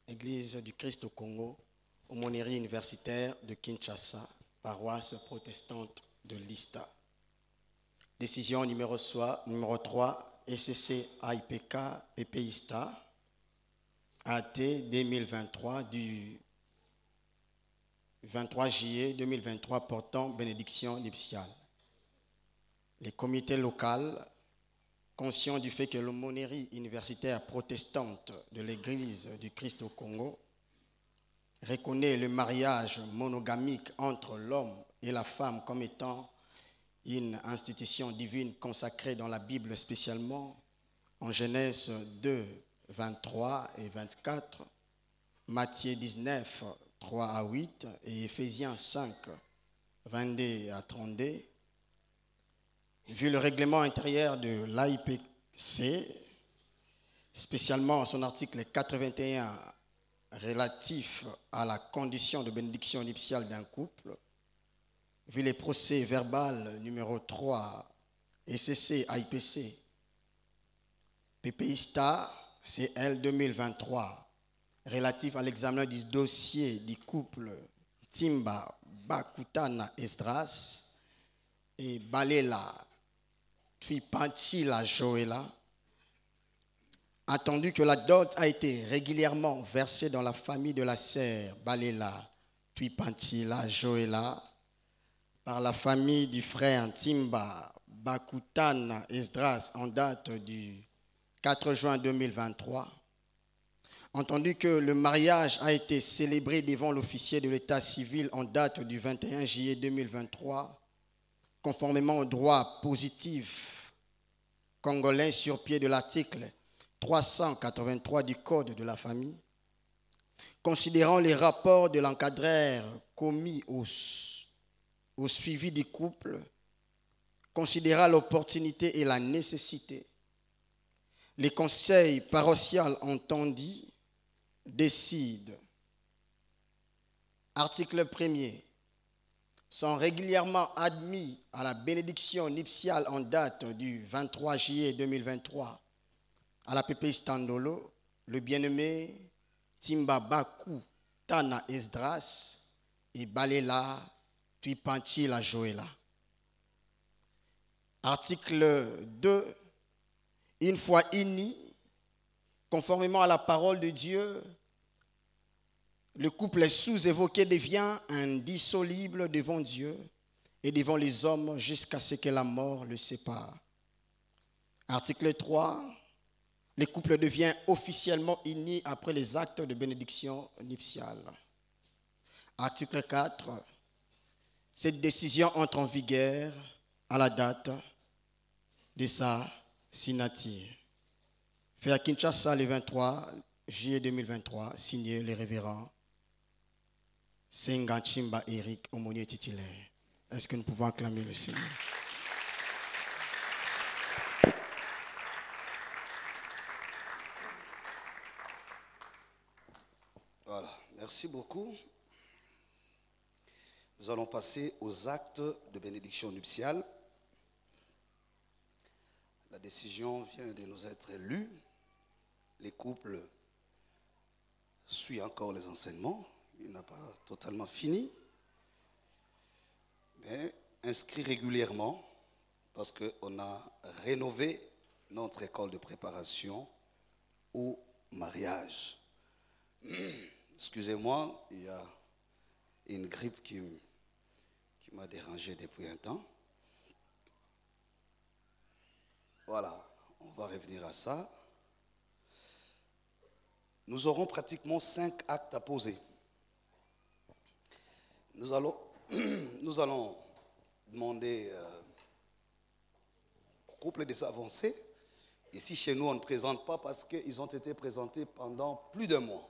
Église du Christ au Congo, aumônerie universitaire de Kinshasa, paroisse protestante de Lista. Décision numéro 3, ECC AIPK PPISTA, AT 2023 du 23 juillet 2023 portant bénédiction nuptiale. Les comités locaux, conscients du fait que l'aumônerie universitaire protestante de l'Église du Christ au Congo reconnaît le mariage monogamique entre l'homme et la femme comme étant une institution divine consacrée dans la Bible, spécialement en Genèse 2, 23 et 24, Matthieu 19, 3 à 8 et Éphésiens 5, 22 à 32. Vu le règlement intérieur de l'AIPC, spécialement son article 81 relatif à la condition de bénédiction nuptiale d'un couple, vu les procès verbal numéro 3, ECC AIPC, PPISTA CL 2023, relatif à l'examen du dossier du couple Timba Bakutana Esdras et Balela Tuipantila Joela, attendu que la dot a été régulièrement versée dans la famille de la sœur Balela Tuipantila Joela par la famille du frère Timba Bakutana Esdras en date du 4 juin 2023, entendu que le mariage a été célébré devant l'officier de l'état civil en date du 21 juillet 2023, conformément au droit positif congolais sur pied de l'article 383 du Code de la famille, considérant les rapports de l'encadreur commis au suivi du couple, considérant l'opportunité et la nécessité. Les conseils paroissiaux entendus décident. Article 1er. Sont régulièrement admis à la bénédiction nuptiale en date du 23 juillet 2023 à la PP Standolo, le bien-aimé Timba Baku Tana Esdras et Balela Tuipantila Joela. Article 2. Une fois unis, conformément à la parole de Dieu, le couple sous-évoqué devient indissoluble devant Dieu et devant les hommes jusqu'à ce que la mort le sépare. Article 3. Le couple devient officiellement uni après les actes de bénédiction nuptiale. Article 4. Cette décision entre en vigueur à la date de sa signature. Fait à Kinshasa le 23 juillet 2023, signé le révérend Senga Chimba Eric, aumônier titulaire. Est-ce que nous pouvons acclamer le Seigneur? Voilà, merci beaucoup. Nous allons passer aux actes de bénédiction nuptiale. La décision vient de nous être lue. Les couples suivent encore les enseignements. Il n'a pas totalement fini, mais inscrit régulièrement parce qu'on a rénové notre école de préparation au mariage. Excusez-moi, il y a une grippe qui m'a dérangé depuis un temps. Voilà, on va revenir à ça. Nous aurons pratiquement 5 actes à poser. Nous allons demander au couple de s'avancer. Ici, chez nous, on ne présente pas parce qu'ils ont été présentés pendant plus d'un mois.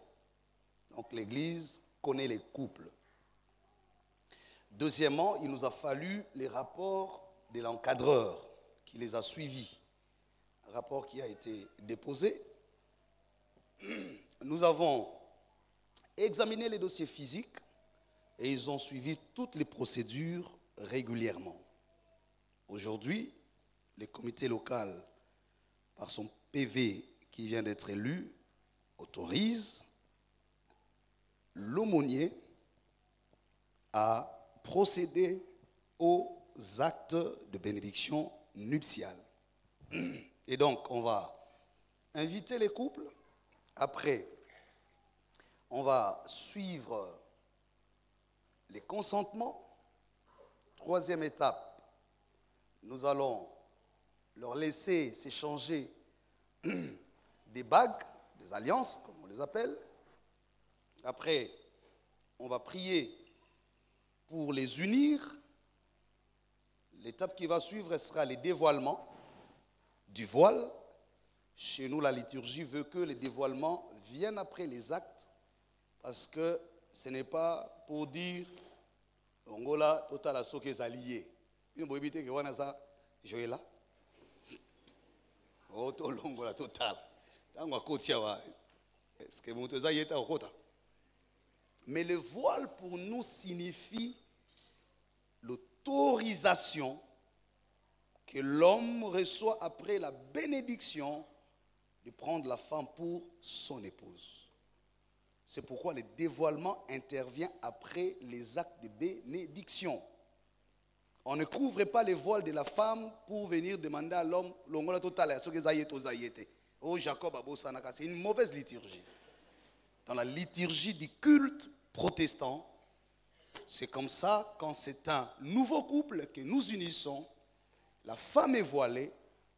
Donc, l'Église connaît les couples. Deuxièmement, il nous a fallu les rapports de l'encadreur qui les a suivis. Un rapport qui a été déposé. Nous avons examiné les dossiers physiques et ils ont suivi toutes les procédures régulièrement. Aujourd'hui, le comité local, par son PV qui vient d'être élu, autorise l'aumônier à procéder aux actes de bénédiction nuptiale. Et donc, on va inviter les couples. Après, on va suivre les consentements. Troisième étape, nous allons leur laisser s'échanger des bagues, des alliances, comme on les appelle. Après, on va prier pour les unir. L'étape qui va suivre sera les dévoilements du voile. Chez nous, la liturgie veut que les dévoilements viennent après les actes, parce que ce n'est pas pour dire Ongola total à ce que les alliés. Une bonne idée que on a ça, Joëla. Oh, to longola total. Dans côté est-ce que mon toza yeta au côté. Mais le voile pour nous signifie l'autorisation que l'homme reçoit après la bénédiction de prendre la femme pour son épouse. C'est pourquoi le dévoilement intervient après les actes de bénédiction. On ne couvre pas les voiles de la femme pour venir demander à l'homme l'ongola total. Oh Jacob Abosanaka, c'est une mauvaise liturgie. Dans la liturgie du culte protestant, c'est comme ça, quand c'est un nouveau couple que nous unissons, la femme est voilée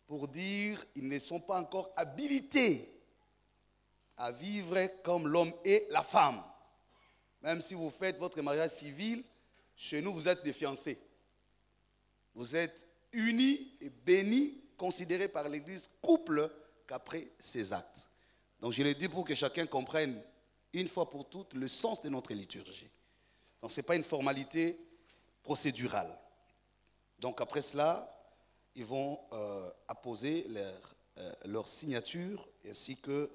pour dire qu'ils ne sont pas encore habilités à vivre comme l'homme et la femme. Même si vous faites votre mariage civil, chez nous, vous êtes des fiancés. Vous êtes unis et bénis, considérés par l'Église couple qu'après ces actes. Donc je le dis pour que chacun comprenne une fois pour toutes le sens de notre liturgie. Donc ce n'est pas une formalité procédurale. Donc après cela, ils vont apposer leur signature ainsi que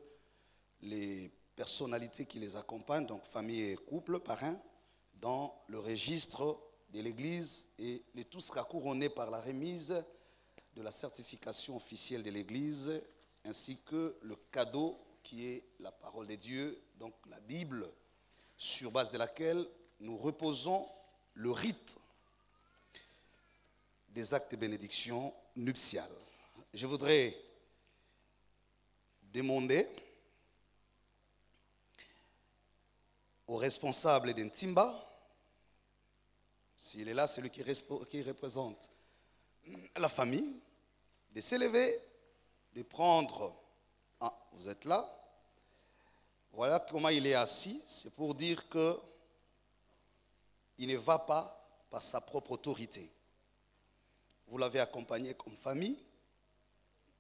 les personnalités qui les accompagnent, donc famille et couple, parrain, dans le registre de l'Église, et le tout sera couronné par la remise de la certification officielle de l'Église ainsi que le cadeau qui est la parole de Dieu, donc la Bible, sur base de laquelle nous reposons le rite des actes de bénédiction nuptiale. Je voudrais demander au responsable d'Intimba, s'il est là, celui qui représente la famille, de s'élever, de prendre... Ah, vous êtes là. Voilà comment il est assis. C'est pour dire que il ne va pas par sa propre autorité. Vous l'avez accompagné comme famille.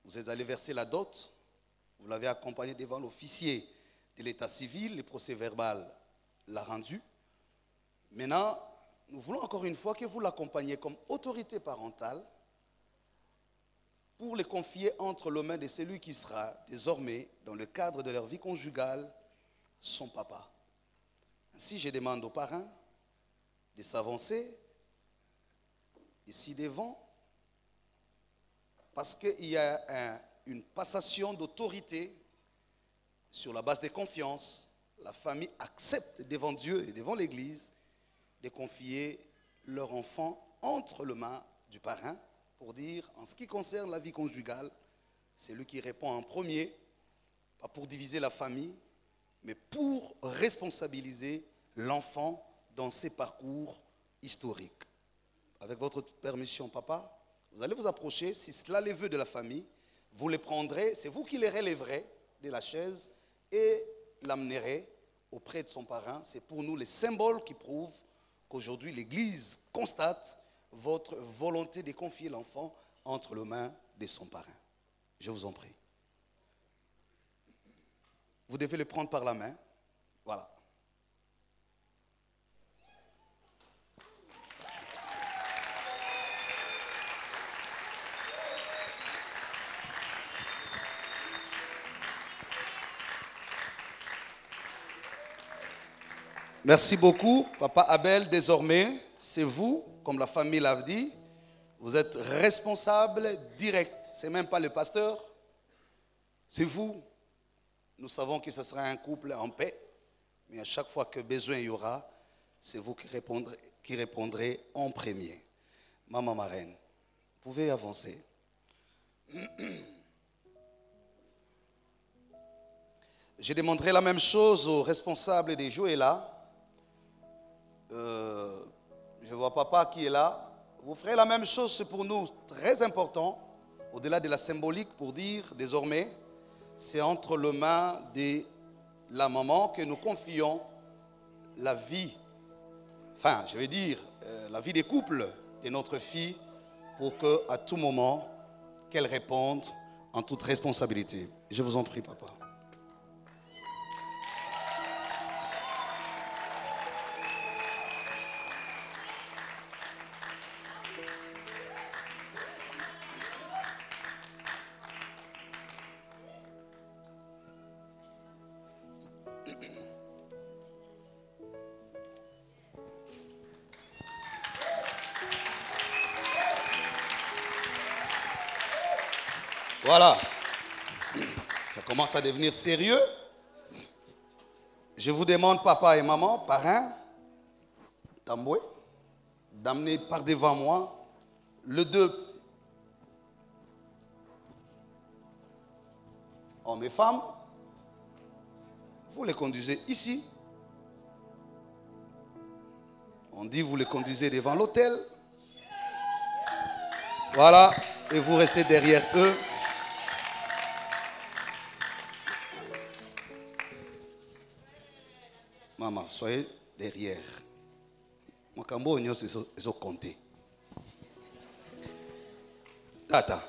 Vous êtes allé verser la dot. Vous l'avez accompagné devant l'officier de l'état civil. Le procès verbal l'a rendu. Maintenant, nous voulons encore une fois que vous l'accompagniez comme autorité parentale pour les confier entre les mains de celui qui sera désormais, dans le cadre de leur vie conjugale, son papa. Ainsi, je demande aux parrains de s'avancer ici devant, parce qu'il y a une passation d'autorité sur la base de confiance. La famille accepte devant Dieu et devant l'Église de confier leur enfant entre les mains du parrain pour dire, en ce qui concerne la vie conjugale, c'est lui qui répond en premier, pas pour diviser la famille, mais pour responsabiliser l'enfant dans ses parcours historiques. Avec votre permission, papa, vous allez vous approcher, si cela les vœux de la famille, vous les prendrez, c'est vous qui les relèverez de la chaise et l'amènerez auprès de son parrain. C'est pour nous les symboles qui prouvent qu'aujourd'hui l'Église constate votre volonté de confier l'enfant entre les mains de son parrain. Je vous en prie. Vous devez le prendre par la main. Voilà. Merci beaucoup, Papa Abel. Désormais, c'est vous, comme la famille l'a dit, vous êtes responsable direct. Ce n'est même pas le pasteur, c'est vous. Nous savons que ce sera un couple en paix. Mais à chaque fois que besoin il y aura, c'est vous qui répondrez en premier. Maman marraine, vous pouvez avancer. Je demanderai la même chose aux responsables des Joëla. Je vois papa qui est là. Vous ferez la même chose, c'est pour nous très important, au-delà de la symbolique, pour dire désormais, c'est entre les mains de la maman que nous confions la vie, enfin je vais dire la vie des couples de notre fille, pour qu'à tout moment, qu'elle réponde en toute responsabilité. Je vous en prie, papa. Voilà, ça commence à devenir sérieux. Je vous demande, papa et maman, parrain, Tamboué, d'amener par devant moi les deux hommes et femmes. Vous les conduisez ici. On dit vous les conduisez devant l'autel. Voilà, et vous restez derrière eux. Maman, soyez derrière. Moi, quand ils ont compté. Tata.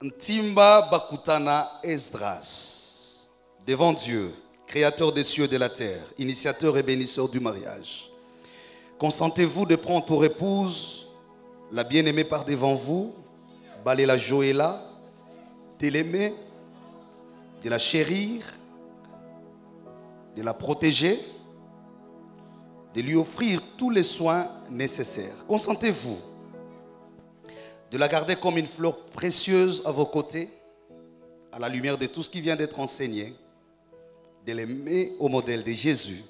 Ntimba Bakutana Esdras, devant Dieu, créateur des cieux et de la terre, initiateur et bénisseur du mariage. Consentez-vous de prendre pour épouse la bien-aimée par devant vous, Balela Joëla, de l'aimer, de la chérir, de la protéger, de lui offrir tous les soins nécessaires. Consentez-vous de la garder comme une fleur précieuse à vos côtés, à la lumière de tout ce qui vient d'être enseigné, de l'aimer au modèle de Jésus,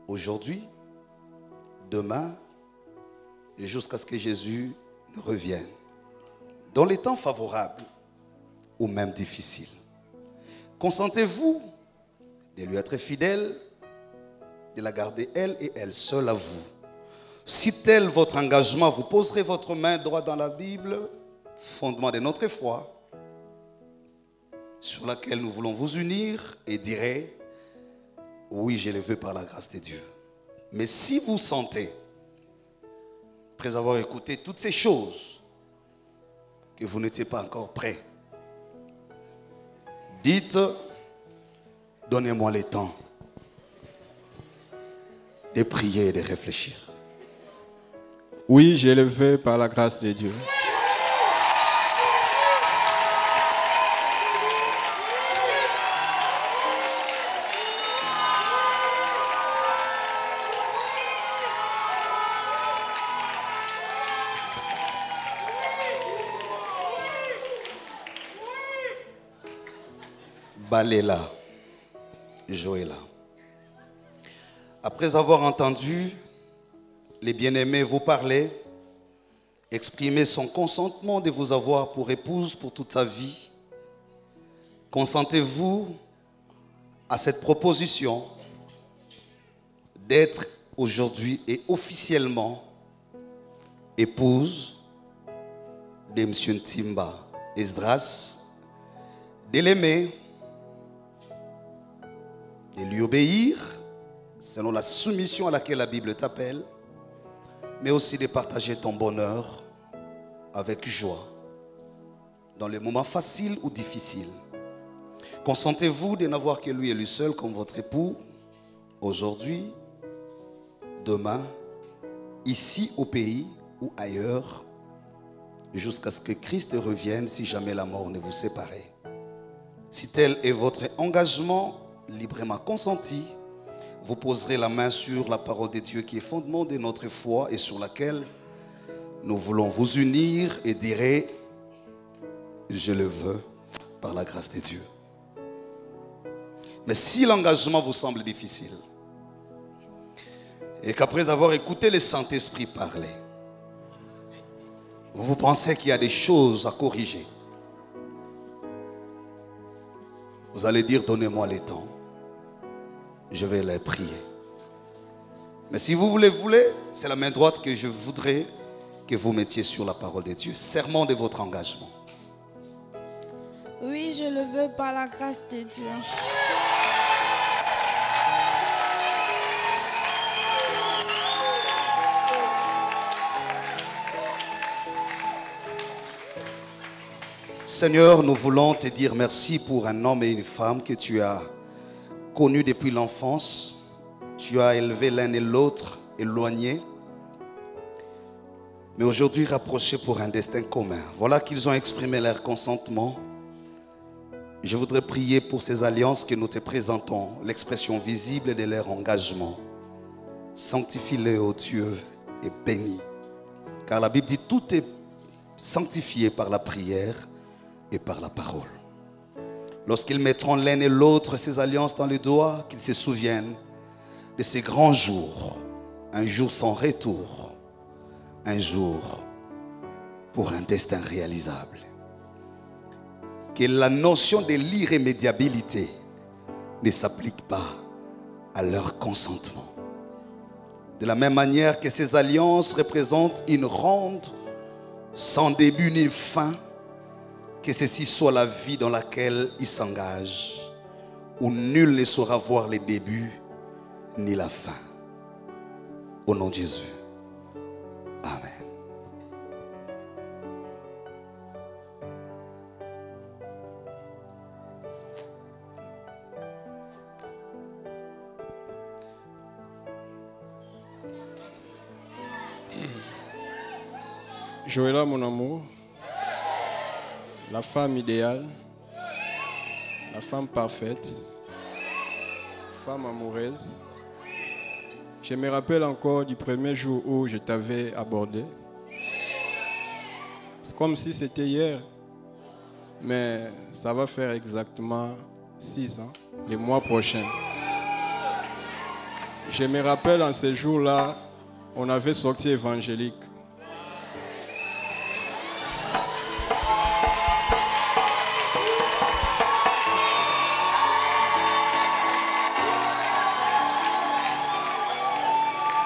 aujourd'hui, demain, et jusqu'à ce que Jésus ne revienne. Dans les temps favorables ou même difficiles. Consentez-vous de lui être fidèle, de la garder elle et elle seule à vous. Si tel votre engagement, vous poserez votre main droite dans la Bible, fondement de notre foi, sur laquelle nous voulons vous unir, et direz, oui, je le veux par la grâce de Dieu. Mais si vous sentez, après avoir écouté toutes ces choses, que vous n'étiez pas encore prêt, dites, donnez-moi le temps de prier et de réfléchir. Oui, je le veux par la grâce de Dieu. Balela Joëla. Après avoir entendu les bien-aimés vous parler, exprimer son consentement de vous avoir pour épouse pour toute sa vie, consentez-vous à cette proposition d'être aujourd'hui et officiellement épouse de M. Ntimba Esdras, de l'aimer, de lui obéir selon la soumission à laquelle la Bible t'appelle, mais aussi de partager ton bonheur avec joie dans les moments faciles ou difficiles. Consentez-vous de n'avoir que lui et lui seul comme votre époux aujourd'hui, demain, ici au pays ou ailleurs, jusqu'à ce que Christ revienne si jamais la mort ne vous séparait. Si tel est votre engagement librement consenti, vous poserez la main sur la parole de Dieu qui est fondement de notre foi et sur laquelle nous voulons vous unir et dire, je le veux par la grâce de Dieu. Mais si l'engagement vous semble difficile, et qu'après avoir écouté le Saint-Esprit parler, vous pensez qu'il y a des choses à corriger, vous allez dire, donnez-moi le temps, je vais les prier. Mais si vous voulez, c'est la main droite que je voudrais que vous mettiez sur la parole de Dieu. Serment de votre engagement. Oui, je le veux par la grâce de Dieu. Seigneur, nous voulons te dire merci pour un homme et une femme que tu as connus depuis l'enfance. Tu as élevé l'un et l'autre, éloignés, mais aujourd'hui rapprochés pour un destin commun. Voilà qu'ils ont exprimé leur consentement. Je voudrais prier pour ces alliances que nous te présentons, l'expression visible de leur engagement. Sanctifie-les, ô Dieu, et bénis. Car la Bible dit tout est sanctifié par la prière et par la parole. Lorsqu'ils mettront l'un et l'autre ces alliances dans les doigts, qu'ils se souviennent de ces grands jours, un jour sans retour, un jour pour un destin réalisable. Que la notion de l'irrémédiabilité ne s'applique pas à leur consentement. De la même manière que ces alliances représentent une ronde sans début ni fin, que ceci soit la vie dans laquelle ils s'engagent, où nul ne saura voir le début ni la fin. Au nom de Jésus. Amen. Joëlla, mon amour, la femme idéale, la femme parfaite, femme amoureuse. Je me rappelle encore du premier jour où je t'avais abordé. C'est comme si c'était hier, mais ça va faire exactement 6 ans, le mois prochain. Je me rappelle en ce jour-là, on avait sorti évangélique.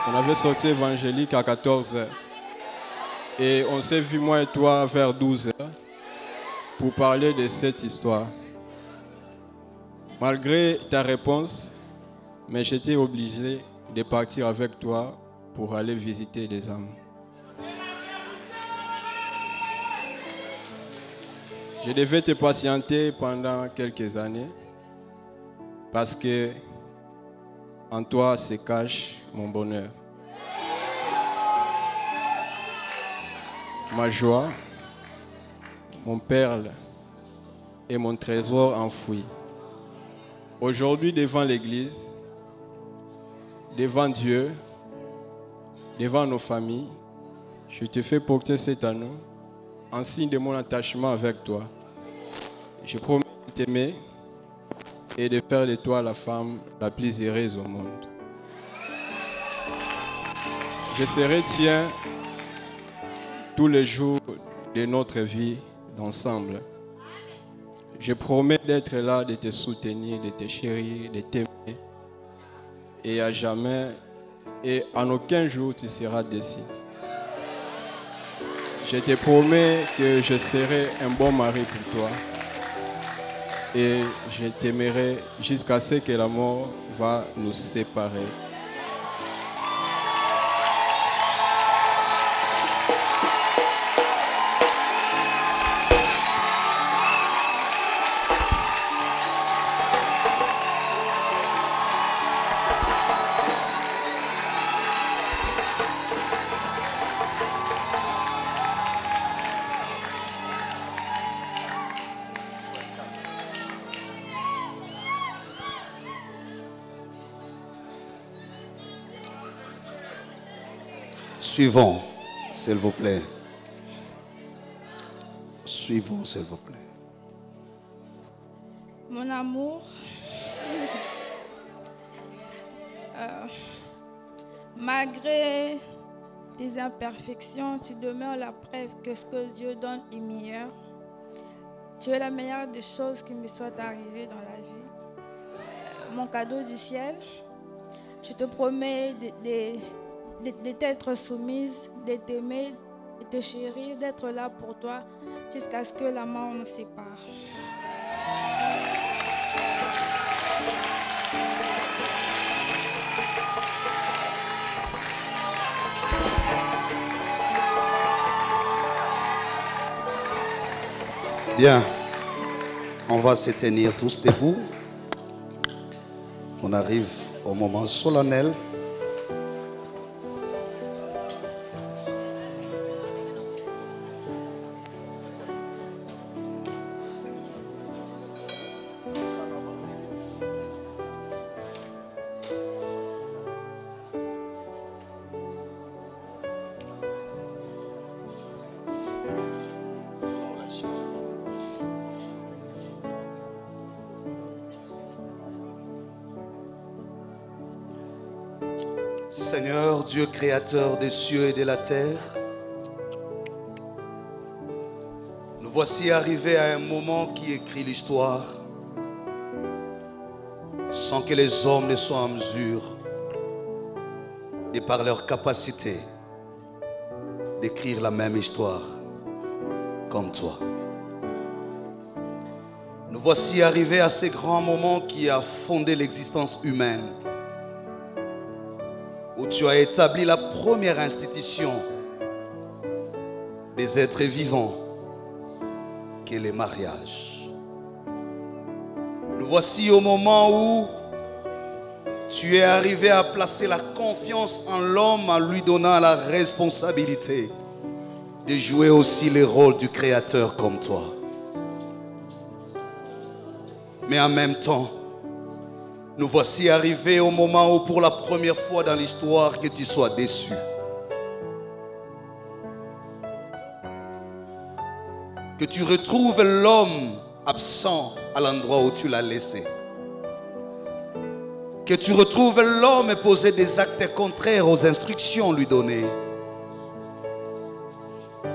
On avait sorti évangélique à 14h. Et on s'est vu, moi et toi, vers 12h pour parler de cette histoire. Malgré ta réponse, mais j'étais obligé de partir avec toi pour aller visiter des âmes. Je devais te patienter pendant quelques années parce que en toi se cache mon bonheur, ma joie, mon perle et mon trésor enfoui. Aujourd'hui, devant l'Église, devant Dieu, devant nos familles, je te fais porter cet anneau en signe de mon attachement avec toi. Je promets de t'aimer et de faire de toi la femme la plus heureuse au monde. Je serai tien tous les jours de notre vie d'ensemble. Je promets d'être là, de te soutenir, de te chérir, de t'aimer. Et à jamais, et en aucun jour, tu seras déçu. Je te promets que je serai un bon mari pour toi. Et je t'aimerai jusqu'à ce que la mort va nous séparer. Suivons, s'il vous plaît. Suivons, s'il vous plaît. Mon amour, malgré tes imperfections, tu demeures la preuve que ce que Dieu donne est meilleur. Tu es la meilleure des choses qui me soient arrivées dans la vie. Mon cadeau du ciel, je te promets de t'être soumise, de t'aimer, de te chérir, d'être là pour toi jusqu'à ce que la mort nous sépare. Bien, on va se tenir tous debout. On arrive au moment solennel. Seigneur Dieu créateur des cieux et de la terre, nous voici arrivés à un moment qui écrit l'histoire sans que les hommes ne soient en mesure, de par leur capacité, d'écrire la même histoire comme toi. Nous voici arrivés à ce grand moment qui a fondé l'existence humaine, où tu as établi la première institution des êtres vivants, qui est le mariage. Nous voici au moment où tu es arrivé à placer la confiance en l'homme en lui donnant la responsabilité de jouer aussi le rôle du Créateur comme toi. Mais en même temps, nous voici arrivés au moment où pour la première fois dans l'histoire que tu sois déçu. Que tu retrouves l'homme absent à l'endroit où tu l'as laissé. Que tu retrouves l'homme poser des actes contraires aux instructions lui données.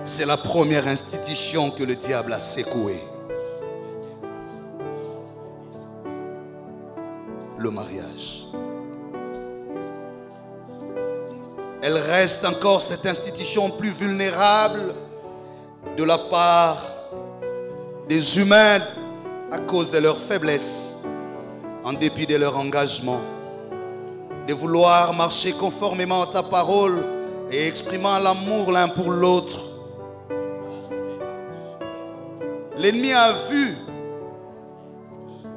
C'est la première institution que le diable a secouée. Le mariage. Elle reste encore cette institution plus vulnérable de la part des humains à cause de leur faiblesse, en dépit de leur engagement, de vouloir marcher conformément à ta parole et exprimant l'amour l'un pour l'autre. L'ennemi a vu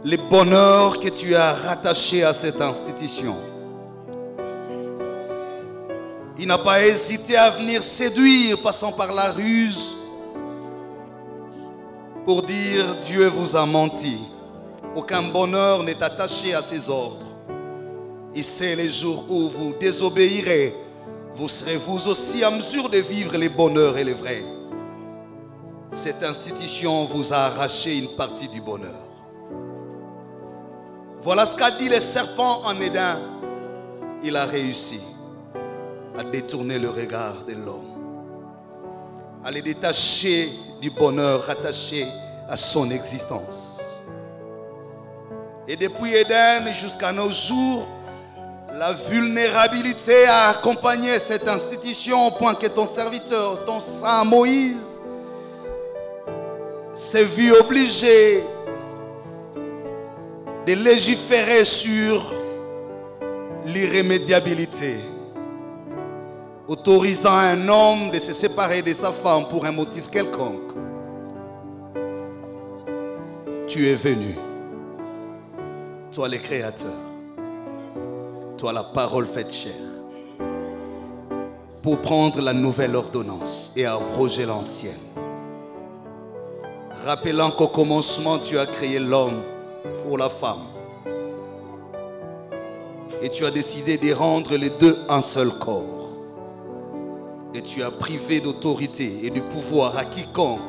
le bonheur que tu as rattaché à cette institution. Il n'a pas hésité à venir séduire, passant par la ruse, pour dire Dieu vous a menti. Aucun bonheur n'est attaché à ses ordres. Il sait les jours où vous désobéirez, vous serez vous aussi en mesure de vivre les bonheurs et les vrais. Cette institution vous a arraché une partie du bonheur. Voilà ce qu'a dit le serpent en Éden. Il a réussi à détourner le regard de l'homme, à le détacher du bonheur rattaché à son existence. Et depuis Éden jusqu'à nos jours, la vulnérabilité a accompagné cette institution au point que ton serviteur, ton saint Moïse, s'est vu obligé de légiférer sur l'irrémédiabilité, autorisant un homme de se séparer de sa femme pour un motif quelconque. Tu es venu, toi le Créateur, toi la parole faite chair, pour prendre la nouvelle ordonnance et abroger l'ancienne. Rappelant qu'au commencement tu as créé l'homme pour la femme. Et tu as décidé de rendre les deux un seul corps. Et tu as privé d'autorité et de pouvoir à quiconque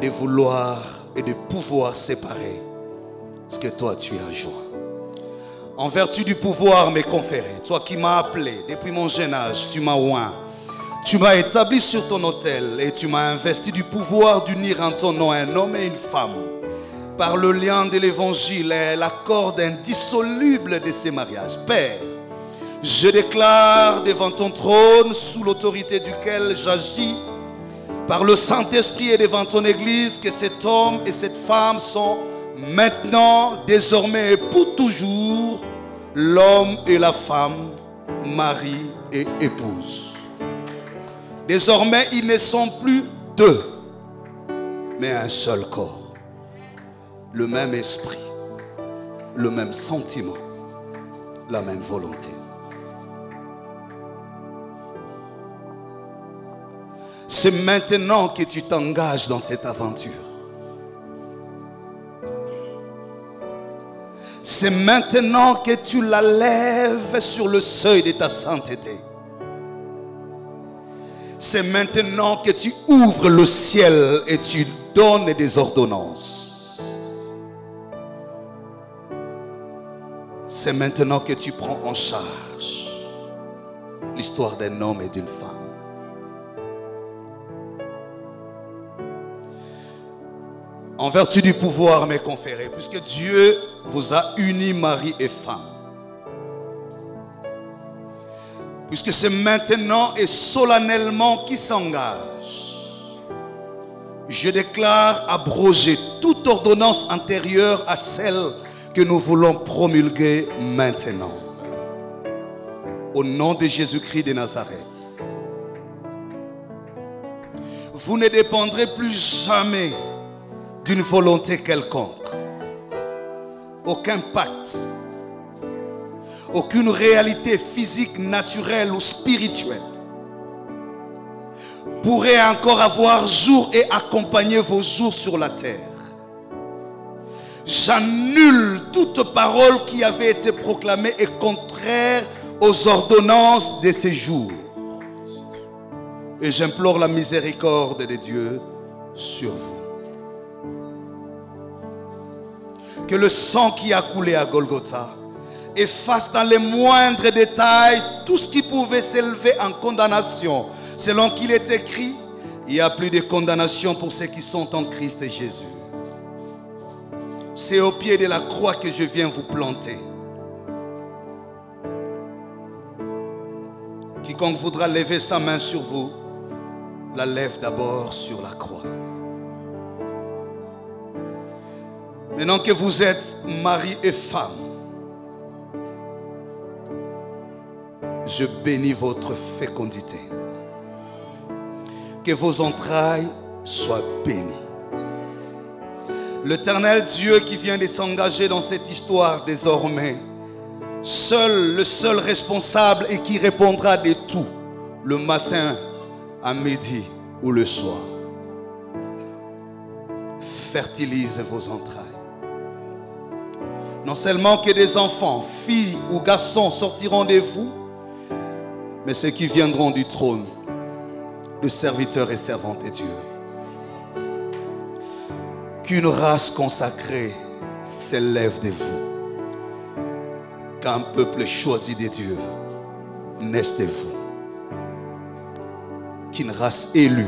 de vouloir et de pouvoir séparer ce que toi tu as joint. En vertu du pouvoir m'est conféré, toi qui m'as appelé depuis mon jeune âge, tu m'as oint, tu m'as établi sur ton autel et tu m'as investi du pouvoir d'unir en ton nom un homme et une femme par le lien de l'évangile et la corde indissoluble de ces mariages. Père, je déclare devant ton trône, sous l'autorité duquel j'agis, par le Saint-Esprit et devant ton Église, que cet homme et cette femme sont maintenant, désormais et pour toujours, l'homme et la femme, mari et épouse. Désormais, ils ne sont plus deux, mais un seul corps. Le même esprit, le même sentiment, la même volonté. C'est maintenant que tu t'engages dans cette aventure. C'est maintenant que tu la lèves sur le seuil de ta sainteté. C'est maintenant que tu ouvres le ciel et tu donnes des ordonnances. C'est maintenant que tu prends en charge l'histoire d'un homme et d'une femme. En vertu du pouvoir m'est conféré, puisque Dieu vous a unis mari et femme. Puisque c'est maintenant et solennellement qui s'engage. Je déclare abroger toute ordonnance antérieure à celle que nous voulons promulguer maintenant. Au nom de Jésus-Christ de Nazareth. Vous ne dépendrez plus jamais d'une volonté quelconque. Aucun pacte, aucune réalité physique, naturelle ou spirituelle pourrait encore avoir jour et accompagner vos jours sur la terre. J'annule toute parole qui avait été proclamée et contraire aux ordonnances de ces jours. Et j'implore la miséricorde de Dieu sur vous. Que le sang qui a coulé à Golgotha efface dans les moindres détails tout ce qui pouvait s'élever en condamnation. Selon qu'il est écrit, il n'y a plus de condamnation pour ceux qui sont en Christ Jésus. C'est au pied de la croix que je viens vous planter. Quiconque voudra lever sa main sur vous, la lève d'abord sur la croix. Maintenant que vous êtes mari et femme, je bénis votre fécondité. Que vos entrailles soient bénies. L'Éternel Dieu qui vient de s'engager dans cette histoire désormais, le seul responsable et qui répondra de tout, le matin, à midi ou le soir, fertilise vos entrailles. Non seulement que des enfants, filles ou garçons sortiront de vous, mais ceux qui viendront du trône, de serviteurs et servantes de Dieu. Qu'une race consacrée s'élève de vous. Qu'un peuple choisi de Dieu naisse de vous. Qu'une race élue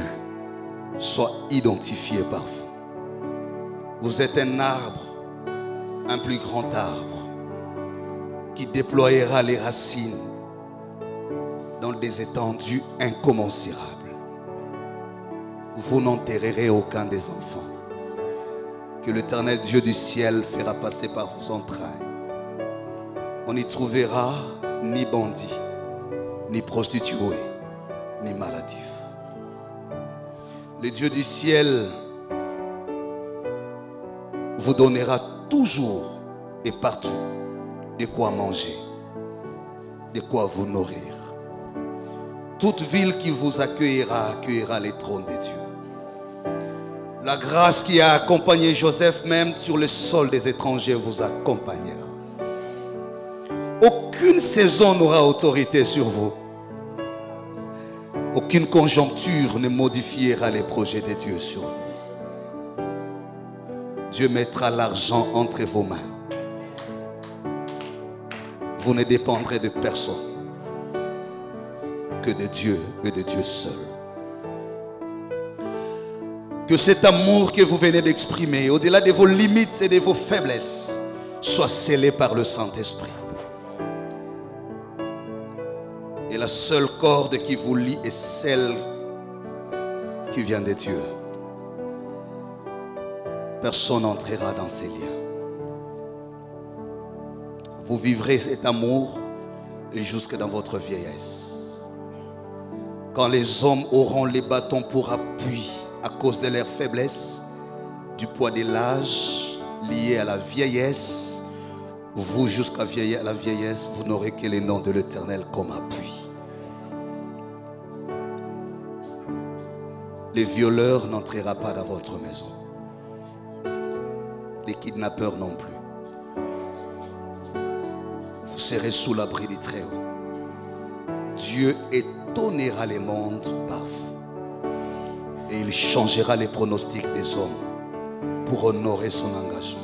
soit identifiée par vous. Vous êtes un arbre, un plus grand arbre, qui déploiera les racines dans des étendues incommensurables. Vous n'enterrerez aucun des enfants que l'Éternel Dieu du ciel fera passer par vos entrailles. On n'y trouvera ni bandits, ni prostituées, ni maladifs. Le Dieu du ciel vous donnera toujours et partout de quoi manger, de quoi vous nourrir. Toute ville qui vous accueillera les trônes de Dieu. La grâce qui a accompagné Joseph même sur le sol des étrangers vous accompagnera. Aucune saison n'aura autorité sur vous. Aucune conjoncture ne modifiera les projets de Dieu sur vous. Dieu mettra l'argent entre vos mains. Vous ne dépendrez de personne que de Dieu et de Dieu seul. Que cet amour que vous venez d'exprimer, au-delà de vos limites et de vos faiblesses, soit scellé par le Saint-Esprit. Et la seule corde qui vous lie est celle qui vient de Dieu. Personne n'entrera dans ces liens. Vous vivrez cet amour jusque dans votre vieillesse. Quand les hommes auront les bâtons pour appui à cause de leur faiblesse, du poids de l'âge lié à la vieillesse, vous jusqu'à la vieillesse, vous n'aurez que le nom de l'Éternel comme appui. Les violeurs n'entreront pas dans votre maison. Les kidnappeurs non plus. Vous serez sous l'abri du Très-Haut. Dieu étonnera les mondes par vous. Et il changera les pronostics des hommes pour honorer son engagement.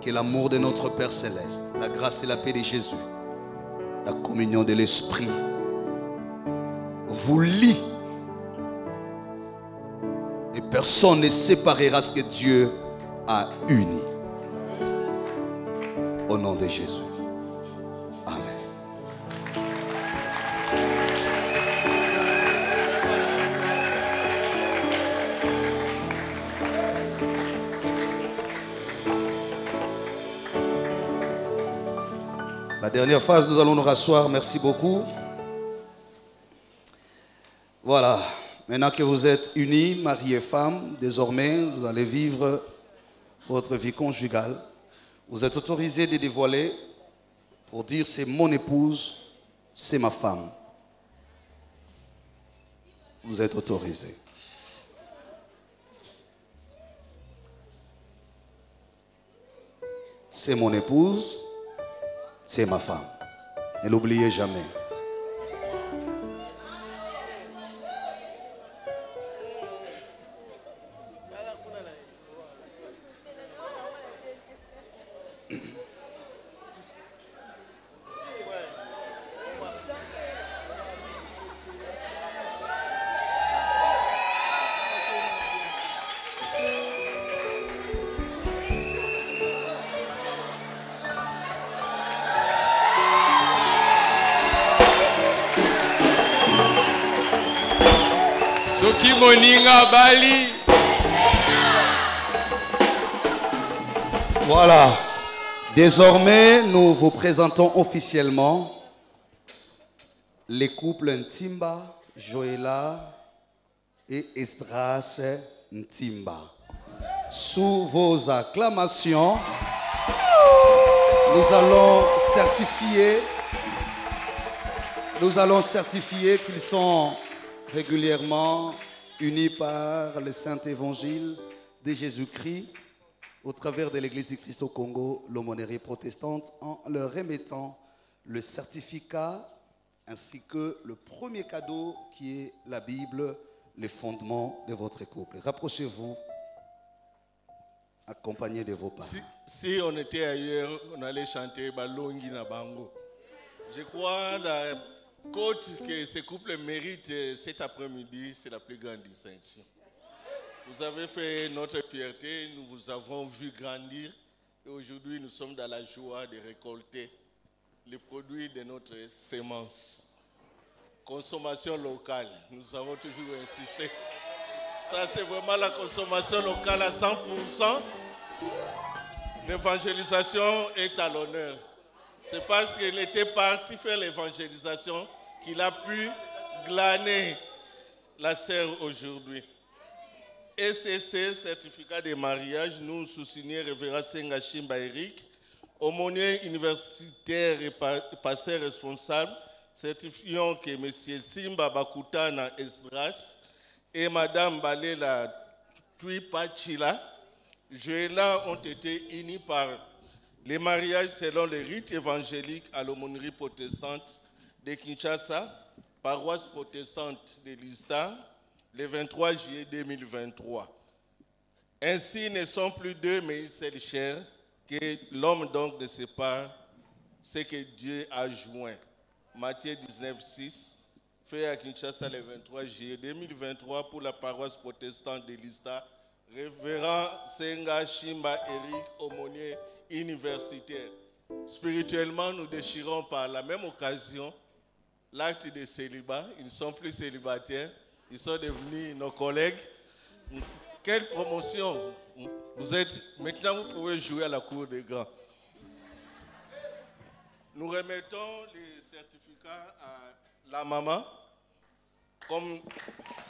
Que l'amour de notre Père Céleste, la grâce et la paix de Jésus, la communion de l'Esprit vous lie. Et personne ne séparera ce que Dieu a uni. Au nom de Jésus. Amen. La dernière phase, nous allons nous rasseoir. Merci beaucoup. Voilà. Maintenant que vous êtes unis, mari et femme, désormais, vous allez vivre votre vie conjugale. Vous êtes autorisé de dévoiler pour dire c'est mon épouse, c'est ma femme. Vous êtes autorisé. C'est mon épouse, c'est ma femme. Ne l'oubliez jamais. Soki moninga bali. Voilà. Désormais, nous vous présentons officiellement les couples Ntimba, Joëlla et Esdras Ntimba. Sous vos acclamations, nous allons certifier qu'ils sont régulièrement unis par le Saint Évangile de Jésus-Christ au travers de l'Église du Christ au Congo, l'aumônerie protestante, en leur remettant le certificat ainsi que le premier cadeau qui est la Bible, les fondements de votre couple. Rapprochez-vous, accompagné de vos parents. Si on était ailleurs, on allait chanter Balongi na Bango. Je crois la côte que ce couple mérite cet après-midi, c'est la plus grande distinction. Vous avez fait notre fierté, nous vous avons vu grandir et aujourd'hui nous sommes dans la joie de récolter les produits de notre sémence. Consommation locale, nous avons toujours insisté. Ça c'est vraiment la consommation locale à 100%. L'évangélisation est à l'honneur. C'est parce qu'il était parti faire l'évangélisation qu'il a pu glaner la sœur aujourd'hui. SCC, certificat de mariage, nous sous-signés Révérend Senga Chimba Eric, aumônier universitaire et pasteur responsable, certifiant que M. Simba Bakutana Esdras et Mme Balela Tuipachila, Joëlla ont été unis par les mariages selon les rites évangéliques à l'aumônerie protestante de Kinshasa, paroisse protestante de Lista, le 23 juillet 2023. Ainsi ne sont plus deux, mais une seule chair, que l'homme donc ne sépare ce que Dieu a joint. Matthieu 19, 6, fait à Kinshasa le 23 juillet 2023 pour la paroisse protestante de Lista, révérend Senga Shimba Eric, aumônier universitaire. Spirituellement, nous déchirons par la même occasion l'acte de célibat. Ils ne sont plus célibataires, ils sont devenus nos collègues. Quelle promotion! Maintenant, vous pouvez jouer à la cour des grands. Nous remettons les certificats à la maman comme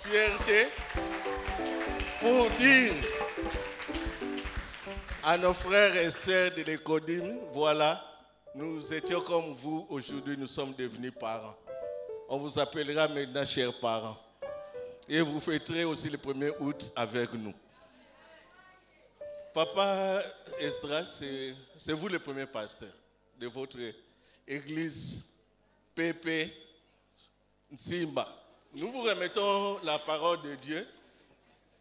fierté pour dire à nos frères et sœurs de l'Ecodim, voilà, nous étions comme vous, aujourd'hui nous sommes devenus parents. On vous appellera maintenant chers parents. Et vous fêterez aussi le 1er août avec nous. Papa Esdras, c'est vous le premier pasteur de votre église Pépé Nsimba. Nous vous remettons la parole de Dieu.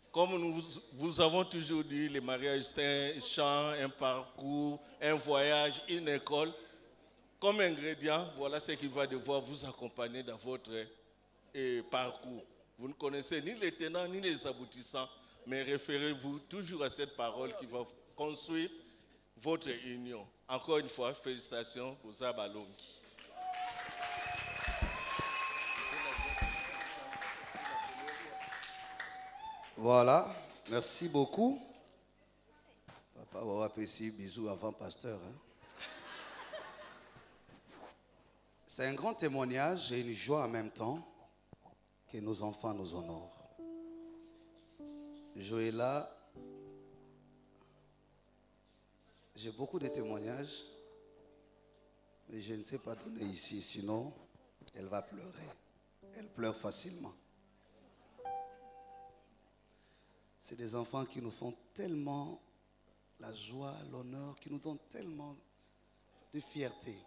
Comme nous vous avons toujours dit, le mariage c'est un chant, un parcours, un voyage, une école. Comme ingrédient, voilà ce qui va devoir vous accompagner dans votre parcours. Vous ne connaissez ni les tenants ni les aboutissants, mais référez-vous toujours à cette parole qui va construire votre union. Encore une fois, félicitations aux Abalongi. Voilà, merci beaucoup. Papa va apprécier bisous avant pasteur. C'est un grand témoignage et une joie en même temps que nos enfants nous honorent. Joëlla, j'ai beaucoup de témoignages, mais je ne sais pas donner ici, sinon elle va pleurer. Elle pleure facilement. C'est des enfants qui nous font tellement la joie, l'honneur, qui nous donnent tellement de fierté.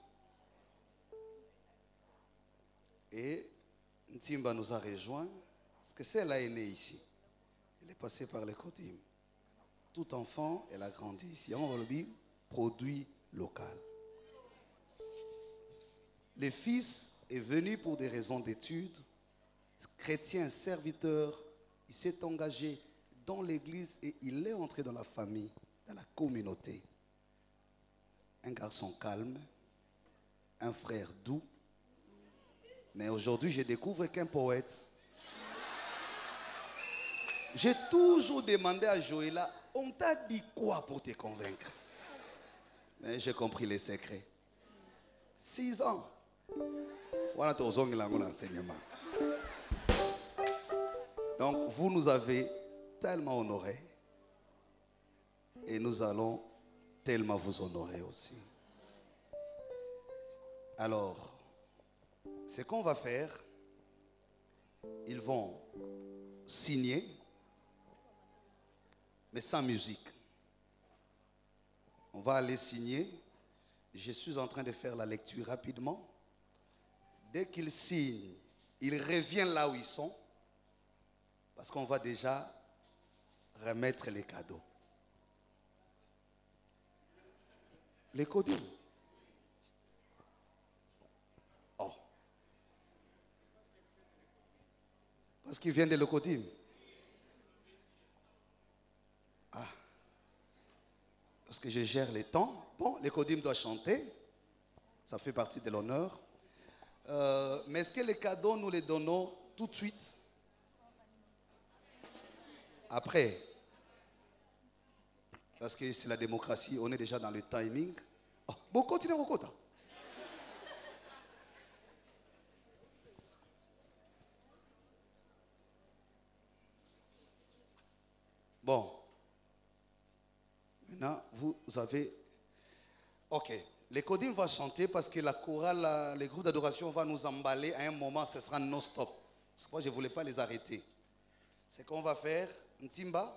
Et Ntimba nous a rejoints, parce que celle-là est née ici. Elle est passée par l'Ecodim. Tout enfant, elle a grandi ici. On va le dire, produit local. Le fils est venu pour des raisons d'études. Chrétien, serviteur, il s'est engagé dans l'église et il est entré dans la famille, dans la communauté. Un garçon calme, un frère doux. Mais aujourd'hui, je découvre qu'un poète. J'ai toujours demandé à Joëlla, on t'a dit quoi pour te convaincre? Mais j'ai compris les secrets. 6 ans. Voilà ton enseignement. Donc, vous nous avez tellement honorés et nous allons tellement vous honorer aussi. Alors, ce qu'on va faire, ils vont signer, mais sans musique. On va aller signer. Je suis en train de faire la lecture rapidement. Dès qu'ils signent, ils reviennent là où ils sont, parce qu'on va déjà remettre les cadeaux. Les cadeaux. Oh. Parce qu'ils viennent de l'Ecodim. Ah. Parce que je gère les temps. Bon, l'Ecodim doit chanter. Ça fait partie de l'honneur. Mais est-ce que les cadeaux, nous les donnons tout de suite? Après? Parce que c'est la démocratie, on est déjà dans le timing. Oh, bon, continuez au quota. Bon. Maintenant, vous avez... Ok. L'Ecodim va chanter parce que la chorale, les groupes d'adoration vont nous emballer. À un moment, ce sera non-stop. Parce que moi, je ne voulais pas les arrêter. C'est qu'on va faire, Ntimba,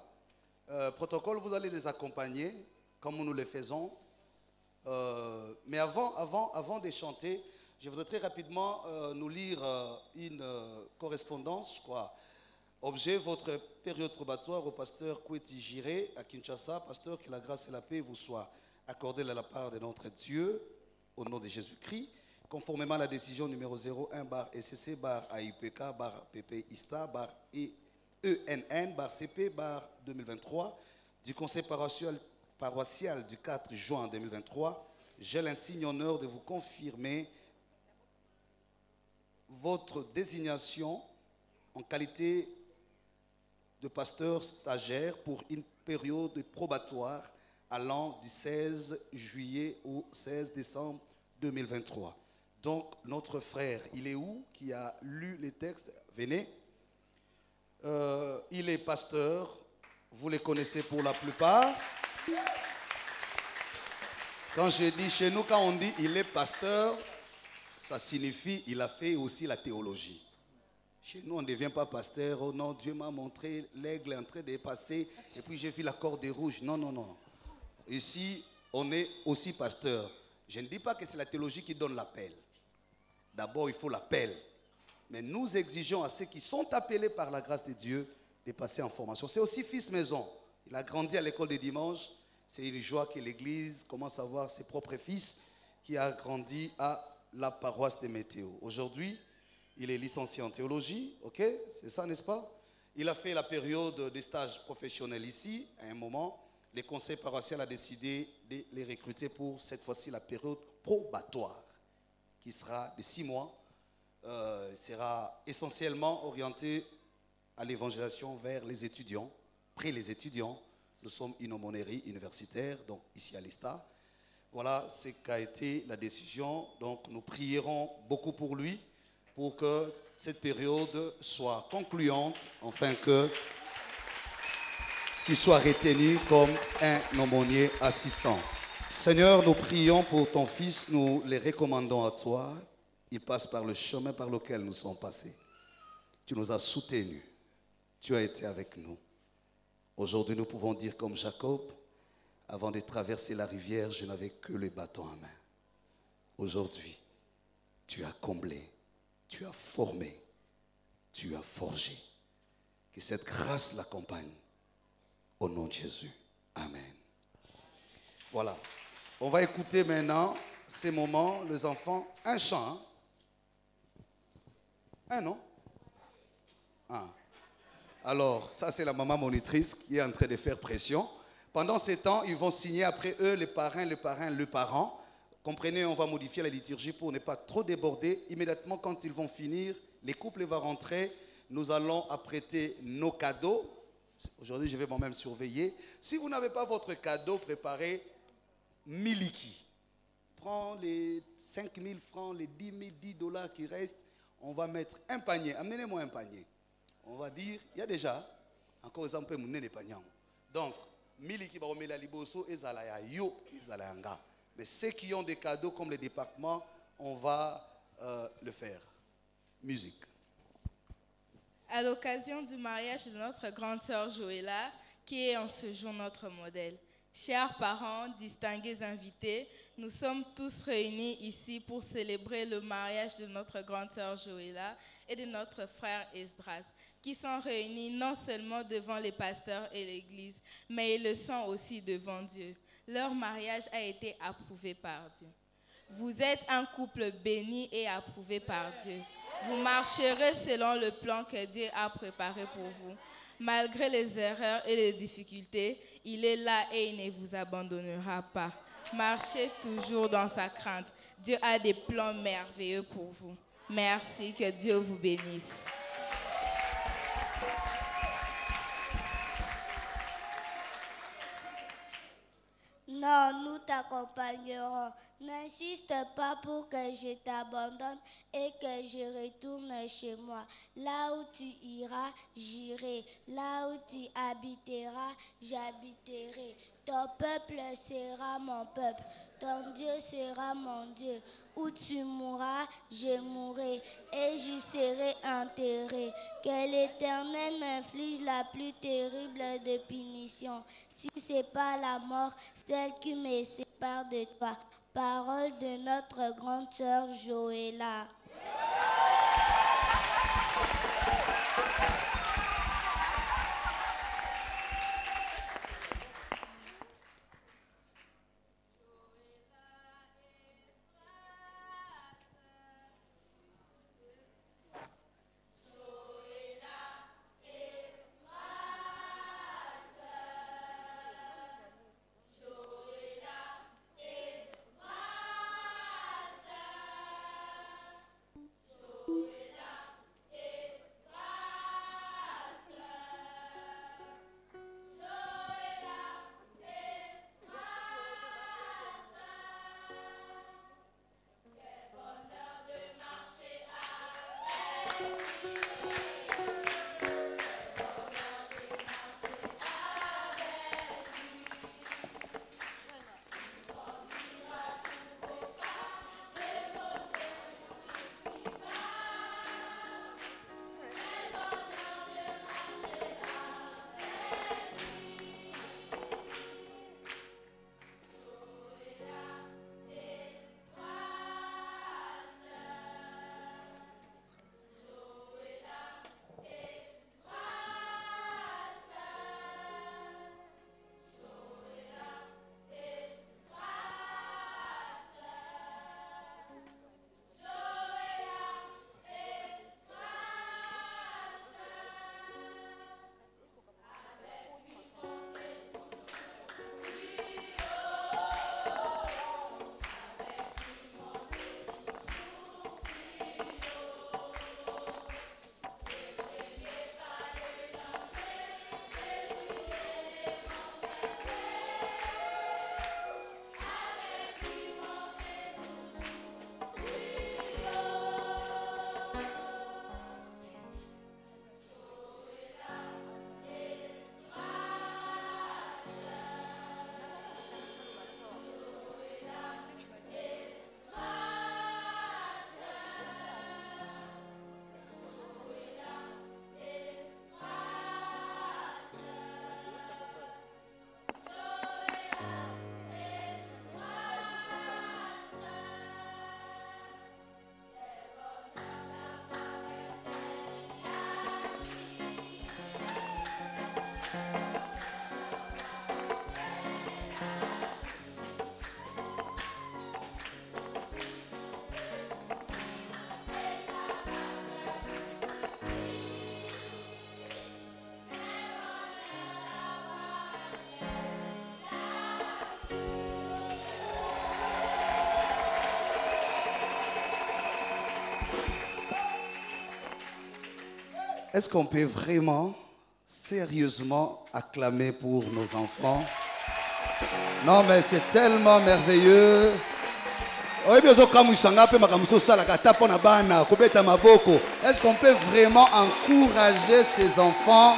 protocole, vous allez les accompagner, comme nous le faisons. Mais avant de chanter, je voudrais très rapidement nous lire une correspondance, je crois. Objet, votre période probatoire au pasteur Kweti Jiré à Kinshasa. Pasteur, que la grâce et la paix vous soient accordées de la part de notre Dieu, au nom de Jésus-Christ, conformément à la décision numéro 01-SCC-AIPK-PP-ISTA-ENN-CP-2023 du Conseil paroissial du 4 juin 2023. J'ai l'insigne honneur de vous confirmer votre désignation en qualité de pasteur stagiaire pour une période probatoire allant du 16 juillet au 16 décembre 2023. Donc, notre frère, il est où? Qui a lu les textes? Venez. Il est pasteur. Vous les connaissez pour la plupart. Quand je dis chez nous, quand on dit il est pasteur, ça signifie il a fait aussi la théologie. Chez nous, on ne devient pas pasteur. Oh non, Dieu m'a montré l'aigle en train de passer et puis j'ai vu la corde rouge. Non, non, non. Ici, on est aussi pasteur. Je ne dis pas que c'est la théologie qui donne l'appel. D'abord, il faut l'appel. Mais nous exigeons à ceux qui sont appelés par la grâce de Dieu de passer en formation. C'est aussi fils maison. Il a grandi à l'école des dimanches. C'est une joie que l'Église commence à voir ses propres fils qui a grandi à la paroisse de Météo. Aujourd'hui, il est licencié en théologie, ok? C'est ça, n'est-ce pas? Il a fait la période des stages professionnels ici. À un moment, le conseil paroissial a décidé de les recruter pour cette fois-ci la période probatoire, qui sera de 6 mois. Sera essentiellement orienté à l'évangélisation vers les étudiants. Après les étudiants, nous sommes une aumônerie universitaire, donc ici à l'ESTA. Voilà ce qu'a été la décision. Donc nous prierons beaucoup pour lui, pour que cette période soit concluante, afin qu'il soit retenu comme un aumônier assistant. Seigneur, nous prions pour ton fils, nous les recommandons à toi. Il passe par le chemin par lequel nous sommes passés. Tu nous as soutenus. Tu as été avec nous. Aujourd'hui, nous pouvons dire comme Jacob, avant de traverser la rivière, je n'avais que le bâton en main. Aujourd'hui, tu as comblé, tu as formé, tu as forgé. Que cette grâce l'accompagne. Au nom de Jésus. Amen. Voilà. On va écouter maintenant ces moments, les enfants, un chant. Hein? Un, non? Ah. Alors, ça c'est la maman monitrice qui est en train de faire pression. Pendant ces temps, ils vont signer après eux les parrains, le parent. Comprenez, on va modifier la liturgie pour ne pas trop déborder. Immédiatement, quand ils vont finir, les couples vont rentrer. Nous allons apprêter nos cadeaux. Aujourd'hui, je vais moi-même surveiller. Si vous n'avez pas votre cadeau, préparez Miliki. Prends les 5 000 francs, les 10 000, $10 qui restent. On va mettre un panier. Amenez-moi un panier. On va dire, il y a déjà, encore un peu mon panier. Donc, Miliki va remettre la liboso et Zalaya yo et Zalayanga. Mais ceux qui ont des cadeaux comme les départements, on va le faire. Musique. À l'occasion du mariage de notre grande sœur Joëlla, qui est en ce jour notre modèle. Chers parents, distingués invités, nous sommes tous réunis ici pour célébrer le mariage de notre grande sœur Joëlla et de notre frère Esdras, qui sont réunis non seulement devant les pasteurs et l'Église, mais ils le sont aussi devant Dieu. Leur mariage a été approuvé par Dieu. Vous êtes un couple béni et approuvé par Dieu. Vous marcherez selon le plan que Dieu a préparé pour vous. Malgré les erreurs et les difficultés, il est là et il ne vous abandonnera pas. Marchez toujours dans sa crainte. Dieu a des plans merveilleux pour vous. Merci, que Dieu vous bénisse. Non, nous t'accompagnerons. N'insiste pas pour que je t'abandonne et que je retourne chez moi. Là où tu iras, j'irai. Là où tu habiteras, j'habiterai. Ton peuple sera mon peuple. Ton Dieu sera mon Dieu. Où tu mourras, je mourrai et j'y serai enterré. Que l'Éternel m'inflige la plus terrible de punitions. Si ce n'est pas la mort, celle qui me sépare de toi. Parole de notre grande sœur Joëlla. Est-ce qu'on peut vraiment, sérieusement, acclamer pour nos enfants? Non, mais c'est tellement merveilleux. Est-ce qu'on peut vraiment encourager ces enfants?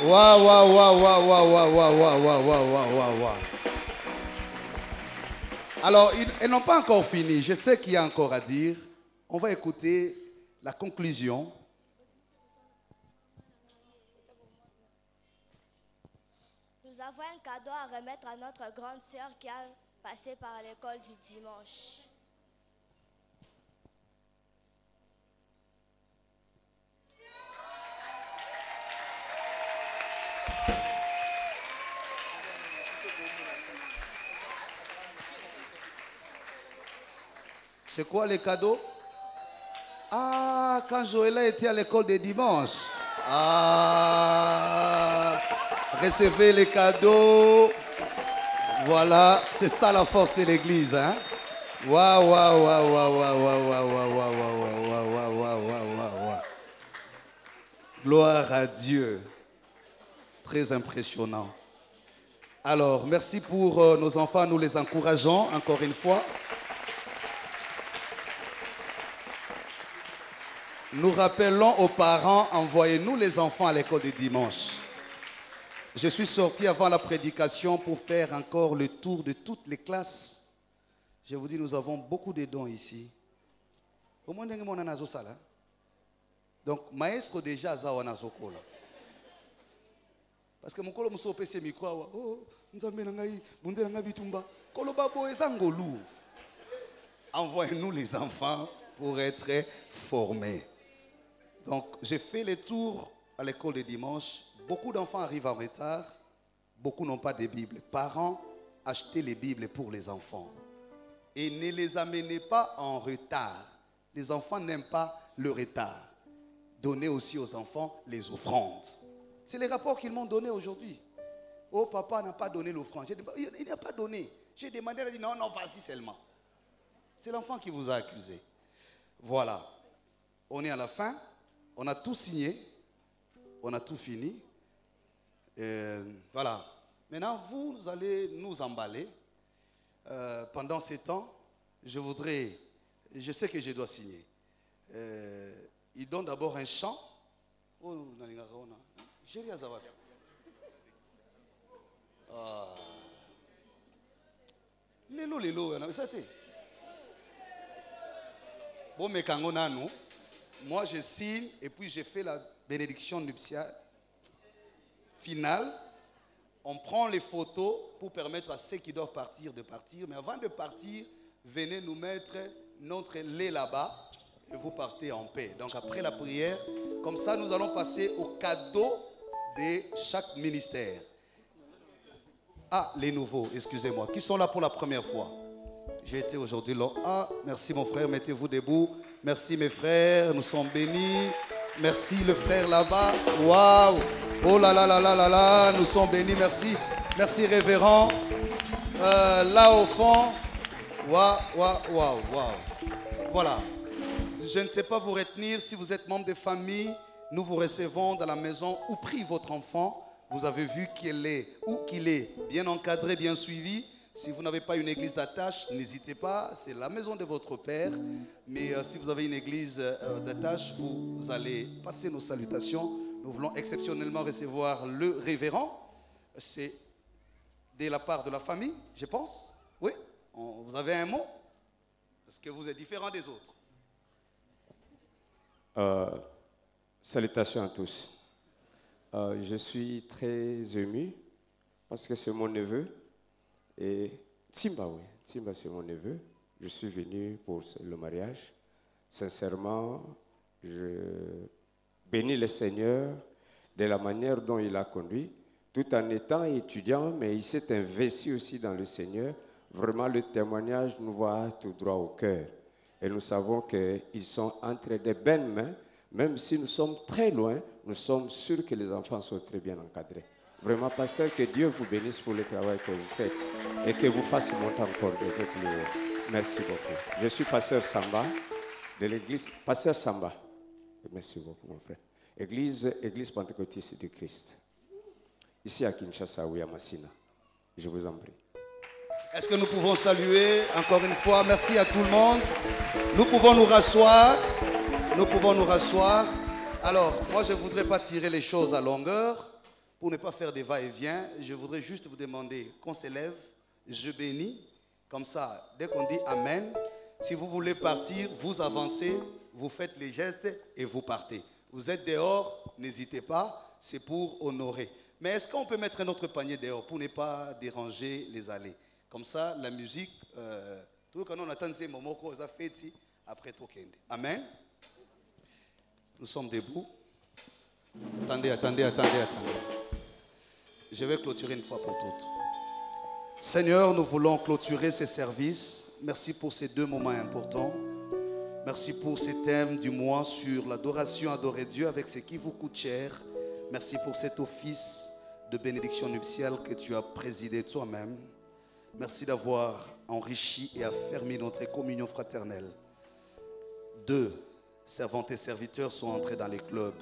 Waouh, waouh, waouh, waouh, waouh, waouh, waouh, waouh, waouh, waouh, waouh. Alors, ils n'ont pas encore fini. Je sais qu'il y a encore à dire. On va écouter la conclusion. Nous avons un cadeau à remettre à notre grande sœur qui a passé par l'école du dimanche. C'est quoi les cadeaux? Ah, quand Joëlla était à l'école des dimanches. Ah, recevez les cadeaux. Voilà, c'est ça la force de l'église. Hein? Waouh, waouh, waouh, waouh, waouh, waouh, waouh, waouh, waouh, waouh, waouh, waouh, waouh, waouh. Gloire à Dieu. Très impressionnant. Alors, merci pour nos enfants. Nous les encourageons encore une fois. Nous rappelons aux parents, envoyez-nous les enfants à l'école de dimanche. Je suis sorti avant la prédication pour faire encore le tour de toutes les classes. Je vous dis, nous avons beaucoup de dons ici. Donc, maestro déjà, Zawanazokola. Parce que mon colo mousso pese micro, oh, envoyez-nous les enfants pour être formés. Donc, j'ai fait le tour à l'école de dimanche. Beaucoup d'enfants arrivent en retard. Beaucoup n'ont pas de Bible. Parents, achetez les Bibles pour les enfants. Et ne les amenez pas en retard. Les enfants n'aiment pas le retard. Donnez aussi aux enfants les offrandes. C'est les rapports qu'ils m'ont donnés aujourd'hui. Oh, papa n'a pas donné l'offrande. Il n'a pas donné. J'ai demandé, il a dit non, non, vas-y seulement. C'est l'enfant qui vous a accusé. Voilà. On est à la fin. On a tout signé. On a tout fini. Voilà. Maintenant, vous allez nous emballer. Pendant ces temps, je sais que je dois signer. Il donne d'abord un chant. Oh, Lélo, bon, mais quand on a nous, moi je signe et puis je fais la bénédiction nuptiale finale. On prend les photos pour permettre à ceux qui doivent partir de partir. Mais avant de partir, venez nous mettre notre lait là-bas et vous partez en paix. Donc après la prière, comme ça nous allons passer au cadeau de chaque ministère. Ah, les nouveaux, excusez-moi, qui sont là pour la première fois. J'ai été aujourd'hui là. Ah, merci mon frère, mettez-vous debout. Merci mes frères, nous sommes bénis. Merci le frère là-bas. Waouh! Oh là là là là là là, nous sommes bénis, merci. Merci révérend. Là au fond. Waouh, waouh, waouh, waouh. Voilà. Je ne sais pas vous retenir. Si vous êtes membre de famille, nous vous recevons dans la maison où prie votre enfant. Vous avez vu qu'il est bien encadré, bien suivi. Si vous n'avez pas une église d'attache, n'hésitez pas, c'est la maison de votre père. Mais si vous avez une église d'attache, vous allez passer nos salutations. Nous voulons exceptionnellement recevoir le révérend. C'est de la part de la famille, je pense. Oui, vous avez un mot? Parce que vous êtes différent des autres. Salutations à tous. Je suis très ému parce que c'est mon neveu. Et Timba, oui, Timba c'est mon neveu. Je suis venu pour le mariage. Sincèrement, je bénis le Seigneur de la manière dont il a conduit, tout en étant étudiant, mais il s'est investi aussi dans le Seigneur. Vraiment, le témoignage nous va tout droit au cœur. Et nous savons qu'ils sont entre de bonnes mains. Même si nous sommes très loin, nous sommes sûrs que les enfants sont très bien encadrés. Vraiment, pasteur, que Dieu vous bénisse pour le travail que vous faites et que vous fasse monter encore de votre niveau. Merci beaucoup. Je suis pasteur Samba de l'église. Pasteur Samba. Merci beaucoup, mon frère. Église pentecôtiste du Christ. Ici à Kinshasa ou à Massina. Je vous en prie. Est-ce que nous pouvons saluer encore une fois? Merci à tout le monde. Nous pouvons nous rasseoir. Nous pouvons nous rasseoir. Alors, moi, je ne voudrais pas tirer les choses à longueur pour ne pas faire des va-et-vient. Je voudrais juste vous demander qu'on s'élève. Je bénis. Comme ça, dès qu'on dit Amen, si vous voulez partir, vous avancez, vous faites les gestes et vous partez. Vous êtes dehors, n'hésitez pas, c'est pour honorer. Mais est-ce qu'on peut mettre notre panier dehors pour ne pas déranger les allées? Comme ça, la musique, tout quand on attend ces moments qu'on a fait après tout. Amen. Nous sommes debout. Attendez. Je vais clôturer une fois pour toutes. Seigneur, nous voulons clôturer ces services. Merci pour ces 2 moments importants. Merci pour ces thèmes du mois sur l'adoration, adorer Dieu avec ce qui vous coûte cher. Merci pour cet office de bénédiction nuptiale que tu as présidé toi-même. Merci d'avoir enrichi et affermi notre communion fraternelle. 2 servantes et serviteurs sont entrés dans les clubs.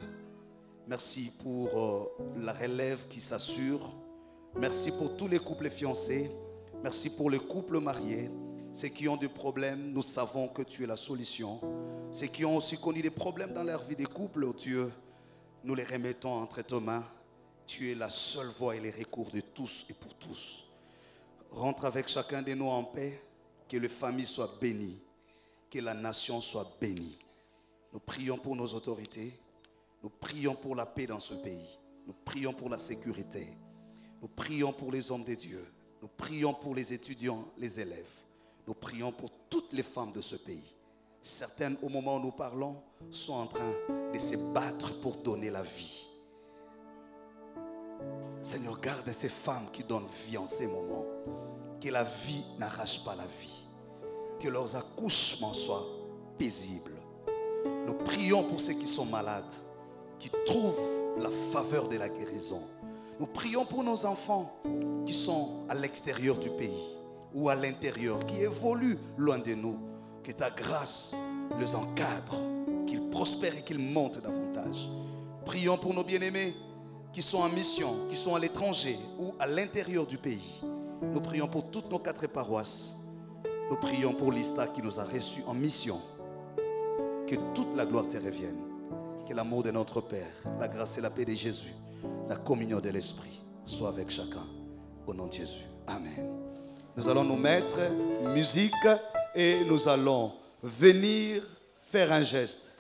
Merci pour la relève qui s'assure. Merci pour tous les couples fiancés. Merci pour les couples mariés. Ceux qui ont des problèmes, nous savons que tu es la solution. Ceux qui ont aussi connu des problèmes dans leur vie des couples, oh Dieu, nous les remettons entre tes mains. Tu es la seule voie et les recours de tous et pour tous. Rentre avec chacun de nous en paix. Que les familles soient bénies. Que la nation soit bénie. Nous prions pour nos autorités. Nous prions pour la paix dans ce pays. Nous prions pour la sécurité. Nous prions pour les hommes de Dieu. Nous prions pour les étudiants, les élèves. Nous prions pour toutes les femmes de ce pays. Certaines, au moment où nous parlons, sont en train de se battre pour donner la vie. Seigneur, garde ces femmes qui donnent vie en ces moments. Que la vie n'arrache pas la vie. Que leurs accouchements soient paisibles. Nous prions pour ceux qui sont malades, qui trouvent la faveur de la guérison. Nous prions pour nos enfants qui sont à l'extérieur du pays ou à l'intérieur, qui évoluent loin de nous. Que ta grâce les encadre, qu'ils prospèrent et qu'ils montent davantage. Prions pour nos bien-aimés qui sont en mission, qui sont à l'étranger ou à l'intérieur du pays. Nous prions pour toutes nos 4 paroisses. Nous prions pour l'ISTA qui nous a reçus en mission. Que toute la gloire te revienne. Que l'amour de notre Père, la grâce et la paix de Jésus, la communion de l'Esprit soit avec chacun. Au nom de Jésus. Amen. Nous allons nous mettre musique et nous allons venir faire un geste.